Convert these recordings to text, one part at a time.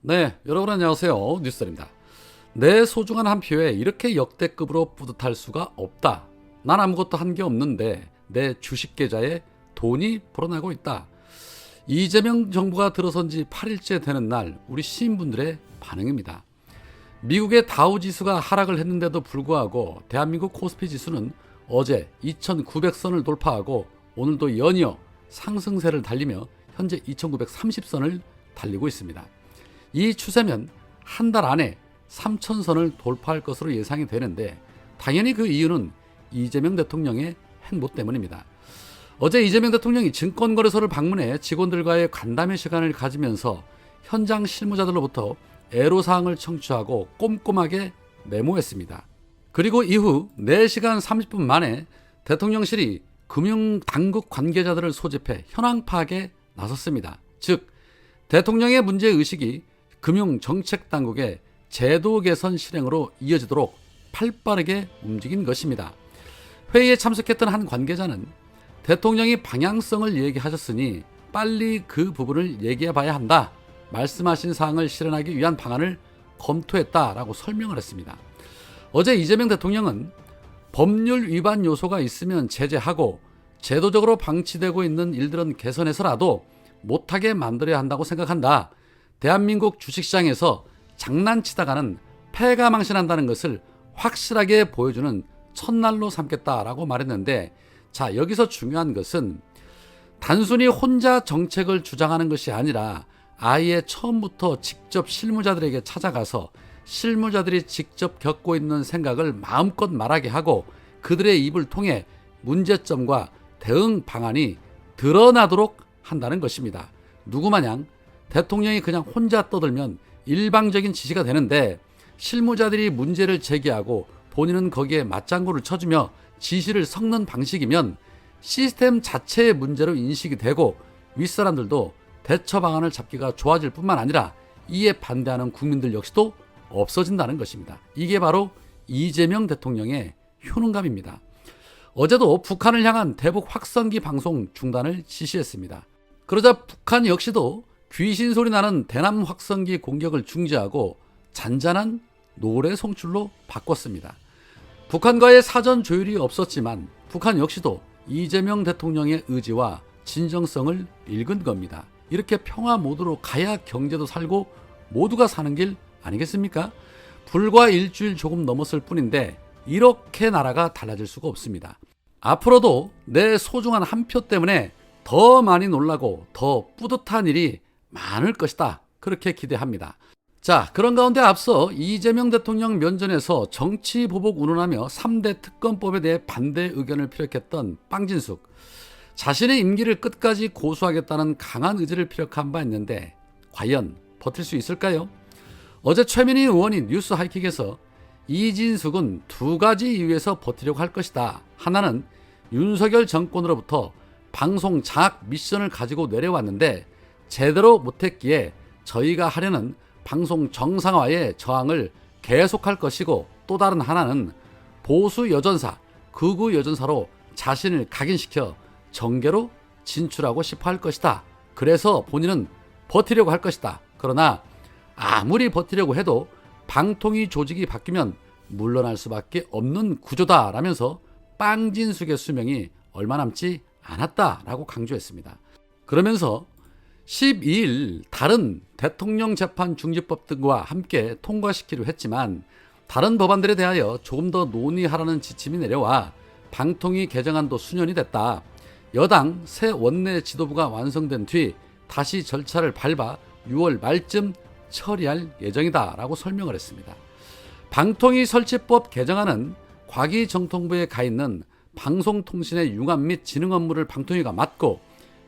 네, 여러분 안녕하세요. 뉴스입니다. 내 소중한 한 표에 이렇게 역대급으로 뿌듯할 수가 없다. 난 아무것도 한 게 없는데 내 주식 계좌에 돈이 불어나고 있다. 이재명 정부가 들어선 지 8일째 되는 날 우리 시민분들의 반응입니다. 미국의 다우지수가 하락을 했는데도 불구하고 대한민국 코스피 지수는 어제 2,900선을 돌파하고 오늘도 연이어 상승세를 달리며 현재 2,930선을 달리고 있습니다. 이 추세면 한 달 안에 3,000선을 돌파할 것으로 예상이 되는데 당연히 그 이유는 이재명 대통령의 행보 때문입니다. 어제 이재명 대통령이 증권거래소를 방문해 직원들과의 간담회 시간을 가지면서 현장 실무자들로부터 애로사항을 청취하고 꼼꼼하게 메모했습니다. 그리고 이후 4시간 30분 만에 대통령실이 금융당국 관계자들을 소집해 현황 파악에 나섰습니다. 즉 대통령의 문제의식이 금융정책당국의 제도 개선 실행으로 이어지도록 팔빠르게 움직인 것입니다. 회의에 참석했던 한 관계자는 대통령이 방향성을 얘기하셨으니 빨리 그 부분을 얘기해 봐야 한다. 말씀하신 사항을 실현하기 위한 방안을 검토했다라고 설명을 했습니다. 어제 이재명 대통령은 법률 위반 요소가 있으면 제재하고 제도적으로 방치되고 있는 일들은 개선해서라도 못하게 만들어야 한다고 생각한다. 대한민국 주식시장에서 장난치다가는 패가 망신한다는 것을 확실하게 보여주는 첫날로 삼겠다라고 말했는데, 자, 여기서 중요한 것은 단순히 혼자 정책을 주장하는 것이 아니라 아예 처음부터 직접 실무자들에게 찾아가서 실무자들이 직접 겪고 있는 생각을 마음껏 말하게 하고 그들의 입을 통해 문제점과 대응 방안이 드러나도록 한다는 것입니다. 누구마냥 대통령이 그냥 혼자 떠들면 일방적인 지시가 되는데 실무자들이 문제를 제기하고 본인은 거기에 맞장구를 쳐주며 지시를 섞는 방식이면 시스템 자체의 문제로 인식이 되고 윗사람들도 대처 방안을 잡기가 좋아질 뿐만 아니라 이에 반대하는 국민들 역시도 없어진다는 것입니다. 이게 바로 이재명 대통령의 효능감입니다. 어제도 북한을 향한 대북 확성기 방송 중단을 지시했습니다. 그러자 북한 역시도 귀신 소리 나는 대남 확성기 공격을 중지하고 잔잔한 노래 송출로 바꿨습니다. 북한과의 사전 조율이 없었지만 북한 역시도 이재명 대통령의 의지와 진정성을 읽은 겁니다. 이렇게 평화 모드로 가야 경제도 살고 모두가 사는 길 아니겠습니까? 불과 일주일 조금 넘었을 뿐인데 이렇게 나라가 달라질 수가 없습니다. 앞으로도 내 소중한 한 표 때문에 더 많이 놀라고 더 뿌듯한 일이 많을 것이다. 그렇게 기대합니다. 자, 그런 가운데 앞서 이재명 대통령 면전에서 정치 보복 운운하며 3대 특검법에 대해 반대 의견을 피력했던 빵진숙. 자신의 임기를 끝까지 고수하겠다는 강한 의지를 피력한 바 있는데 과연 버틸 수 있을까요? 어제 최민희 의원이 뉴스 하이킥에서 이진숙은 2가지 이유에서 버티려고 할 것이다. 하나는 윤석열 정권으로부터 방송 장악 미션을 가지고 내려왔는데 제대로 못했기에 저희가 하려는 방송 정상화의 저항을 계속할 것이고, 또 다른 하나는 보수 여전사, 극우 여전사로 자신을 각인시켜 정계로 진출하고 싶어 할 것이다. 그래서 본인은 버티려고 할 것이다. 그러나 아무리 버티려고 해도 방통위 조직이 바뀌면 물러날 수밖에 없는 구조다 라면서 빵진숙의 수명이 얼마 남지 않았다라고 강조했습니다. 그러면서 12일 다른 대통령 재판 중지법 등과 함께 통과시키려 했지만 다른 법안들에 대하여 조금 더 논의하라는 지침이 내려와 방통위 개정안도 수년이 됐다. 여당 새 원내 지도부가 완성된 뒤 다시 절차를 밟아 6월 말쯤 처리할 예정이다 라고 설명을 했습니다. 방통위 설치법 개정안은 과기정통부에 가 있는 방송통신의 융합 및 진흥 업무를 방통위가 맡고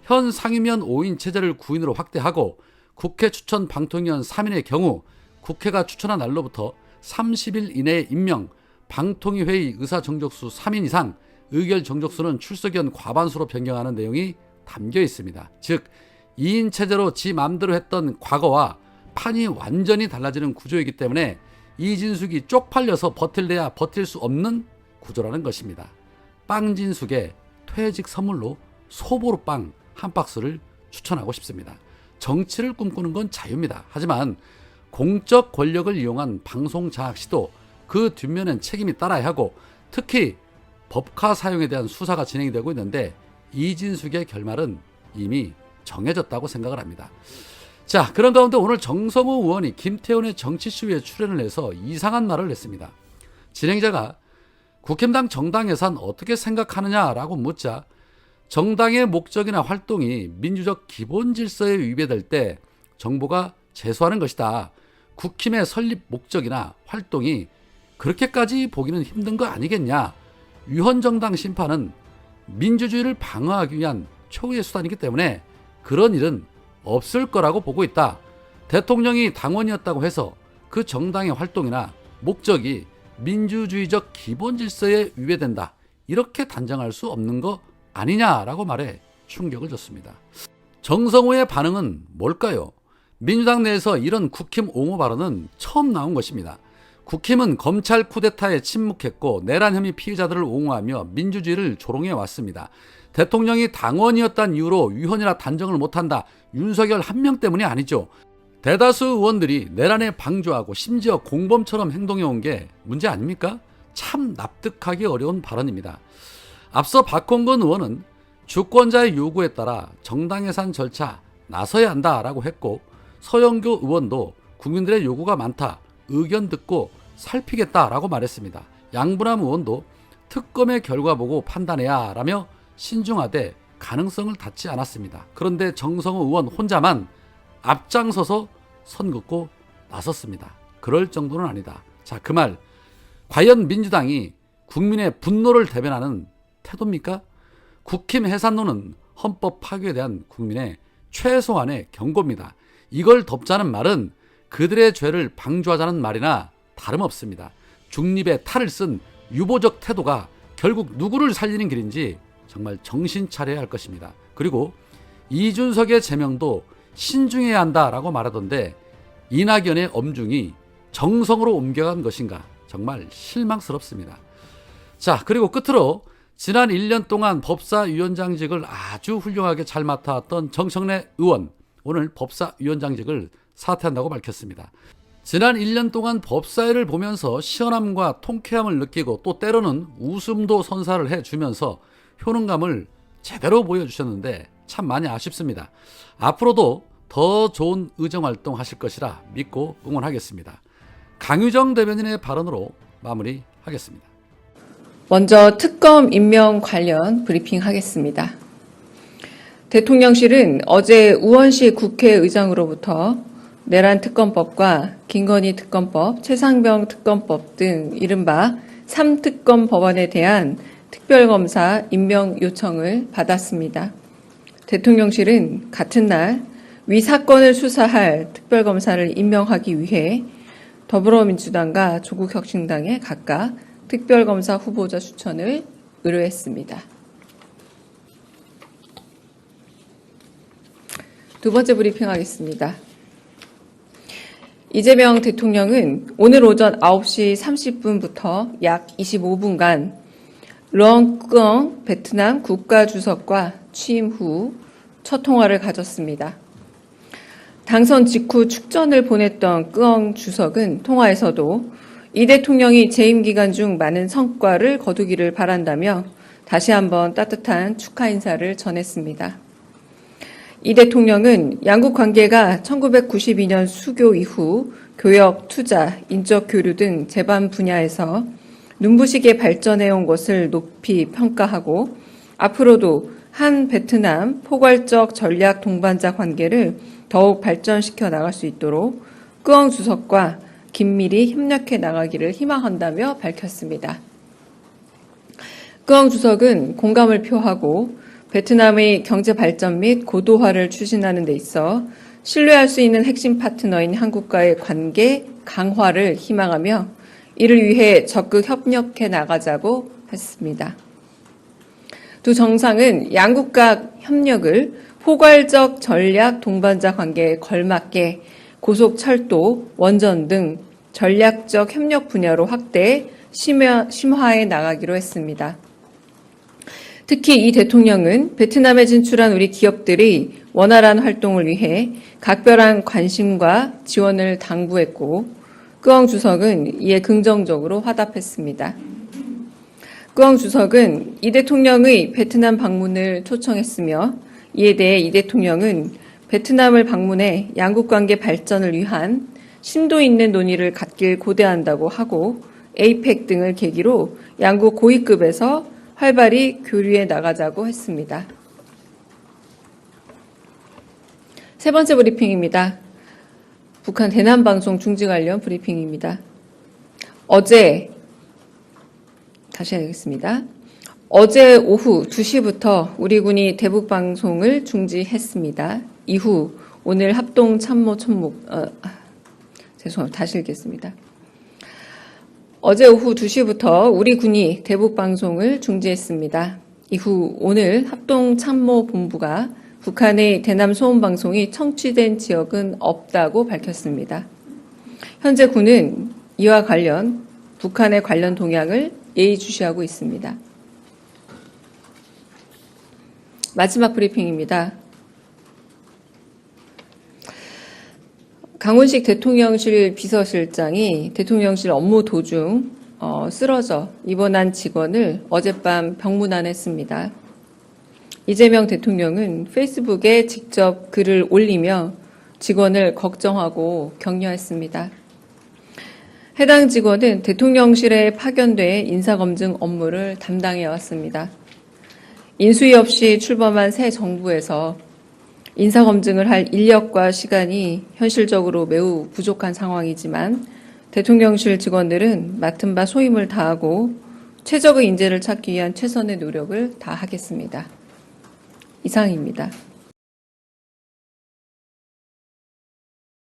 현 상임위원 5인 체제를 9인으로 확대하고 국회 추천 방통위원 3인의 경우 국회가 추천한 날로부터 30일 이내에 임명, 방통위 회의 의사 정족수 3인 이상, 의결 정족수는 출석위원 과반수로 변경하는 내용이 담겨 있습니다. 즉 2인 체제로 지 맘대로 했던 과거와 판이 완전히 달라지는 구조이기 때문에 이진숙이 쪽팔려서 버틸래야 버틸 수 없는 구조라는 것입니다. 빵진숙의 퇴직 선물로 소보루빵 한 박스를 추천하고 싶습니다. 정치를 꿈꾸는 건 자유입니다. 하지만 공적 권력을 이용한 방송 장악 시도, 그 뒷면엔 책임이 따라야 하고, 특히 법카 사용에 대한 수사가 진행이 되고 있는데 이진숙의 결말은 이미 정해졌다고 생각을 합니다. 자, 그런 가운데 오늘 정성호 의원이 김태훈의 정치쇼에 출연을 해서 이상한 말을 했습니다. 진행자가 국힘당 정당 예산 어떻게 생각하느냐라고 묻자, 정당의 목적이나 활동이 민주적 기본 질서에 위배될 때 정부가 제소하는 것이다. 국힘의 설립 목적이나 활동이 그렇게까지 보기는 힘든 거 아니겠냐. 위헌정당 심판은 민주주의를 방어하기 위한 초유의 수단이기 때문에 그런 일은 없을 거라고 보고 있다. 대통령이 당원이었다고 해서 그 정당의 활동이나 목적이 민주주의적 기본 질서에 위배된다, 이렇게 단정할 수 없는 거 아니냐라고 말해 충격을 줬습니다. 정성호의 반응은 뭘까요? 민주당 내에서 이런 국힘 옹호 발언은 처음 나온 것입니다. 국힘은 검찰 쿠데타에 침묵했고 내란 혐의 피해자들을 옹호하며 민주주의를 조롱해 왔습니다. 대통령이 당원이었다는 이유로 위헌이라 단정을 못한다. 윤석열 한 명 때문이 아니죠. 대다수 의원들이 내란에 방조하고 심지어 공범처럼 행동해온 게 문제 아닙니까? 참 납득하기 어려운 발언입니다. 앞서 박홍근 의원은 주권자의 요구에 따라 정당 예산 절차 나서야 한다라고 했고, 서영교 의원도 국민들의 요구가 많다, 의견 듣고 살피겠다라고 말했습니다. 양분남 의원도 특검의 결과 보고 판단해야 라며 신중하되 가능성을 닫지 않았습니다. 그런데 정성호 의원 혼자만 앞장서서 선 긋고 나섰습니다. 그럴 정도는 아니다. 자, 그 말, 과연 민주당이 국민의 분노를 대변하는 태도입니까? 국힘 해산론은 헌법 파괴에 대한 국민의 최소한의 경고입니다. 이걸 덮자는 말은 그들의 죄를 방조하자는 말이나 다름없습니다. 중립의 탈을 쓴 유보적 태도가 결국 누구를 살리는 길인지 정말 정신 차려야 할 것입니다. 그리고 이준석의 제명도 신중해야 한다라고 말하던데 이낙연의 엄중이 정성으로 옮겨간 것인가, 정말 실망스럽습니다. 자, 그리고 끝으로 지난 1년 동안 법사위원장직을 아주 훌륭하게 잘 맡아왔던 정청래 의원, 오늘 법사위원장직을 사퇴한다고 밝혔습니다. 지난 1년 동안 법사위를 보면서 시원함과 통쾌함을 느끼고 또 때로는 웃음도 선사를 해주면서 효능감을 제대로 보여주셨는데 참 많이 아쉽습니다. 앞으로도 더 좋은 의정활동 하실 것이라 믿고 응원하겠습니다. 강유정 대변인의 발언으로 마무리하겠습니다. 먼저 특검 임명 관련 브리핑하겠습니다. 대통령실은 어제 우원식 국회의장으로부터 내란 특검법과 김건희 특검법, 최상병 특검법 등 이른바 3특검 법안에 대한 특별검사 임명 요청을 받았습니다. 대통령실은 같은 날 위 사건을 수사할 특별검사를 임명하기 위해 더불어민주당과 조국혁신당에 각각 특별검사 후보자 추천을 의뢰했습니다. 두 번째 브리핑하겠습니다. 이재명 대통령은 오늘 오전 9시 30분부터 약 25분간 렁끄엉 베트남 국가주석과 취임 후 첫 통화를 가졌습니다. 당선 직후 축전을 보냈던 끄엉 주석은 통화에서도 이 대통령이 재임 기간 중 많은 성과를 거두기를 바란다며 다시 한번 따뜻한 축하 인사를 전했습니다. 이 대통령은 양국 관계가 1992년 수교 이후 교역, 투자, 인적 교류 등 제반 분야에서 눈부시게 발전해온 것을 높이 평가하고 앞으로도 한 베트남 포괄적 전략 동반자 관계를 더욱 발전시켜 나갈 수 있도록 끄엉 주석과 긴밀히 협력해 나가기를 희망한다며 밝혔습니다. 끄엉 주석은 공감을 표하고 베트남의 경제 발전 및 고도화를 추진하는 데 있어 신뢰할 수 있는 핵심 파트너인 한국과의 관계 강화를 희망하며 이를 위해 적극 협력해 나가자고 했습니다. 두 정상은 양국 간 협력을 포괄적 전략 동반자 관계에 걸맞게 고속철도, 원전 등 전략적 협력 분야로 확대, 심화해 나가기로 했습니다. 특히 이 대통령은 베트남에 진출한 우리 기업들이 원활한 활동을 위해 각별한 관심과 지원을 당부했고 끄엉 주석은 이에 긍정적으로 화답했습니다. 끄엉 주석은 이 대통령의 베트남 방문을 초청했으며 이에 대해 이 대통령은 베트남을 방문해 양국 관계 발전을 위한 심도 있는 논의를 갖길 고대한다고 하고 에이펙 등을 계기로 양국 고위급에서 활발히 교류해 나가자고 했습니다. 세 번째 브리핑입니다. 북한 대남방송 중지 관련 브리핑입니다. 다시 하겠습니다. 어제 오후 2시부터 우리 군이 대북 방송을 중지했습니다. 이후 오늘 합동 참모 총목 죄송합니다. 다시 읽겠습니다. 어제 오후 2시부터 우리 군이 대북 방송을 중지했습니다. 이후 오늘 합동 참모 본부가 북한의 대남 소음 방송이 청취된 지역은 없다고 밝혔습니다. 현재 군은 이와 관련 북한의 관련 동향을 예의주시하고 있습니다. 마지막 브리핑입니다. 강훈식 대통령실 비서실장이 대통령실 업무 도중 쓰러져 입원한 직원을 어젯밤 병문안했습니다. 이재명 대통령은 페이스북에 직접 글을 올리며 직원을 걱정하고 격려했습니다. 해당 직원은 대통령실에 파견돼 인사검증 업무를 담당해 왔습니다. 인수위 없이 출범한 새 정부에서 인사검증을 할 인력과 시간이 현실적으로 매우 부족한 상황이지만 대통령실 직원들은 맡은 바 소임을 다하고 최적의 인재를 찾기 위한 최선의 노력을 다하겠습니다. 이상입니다.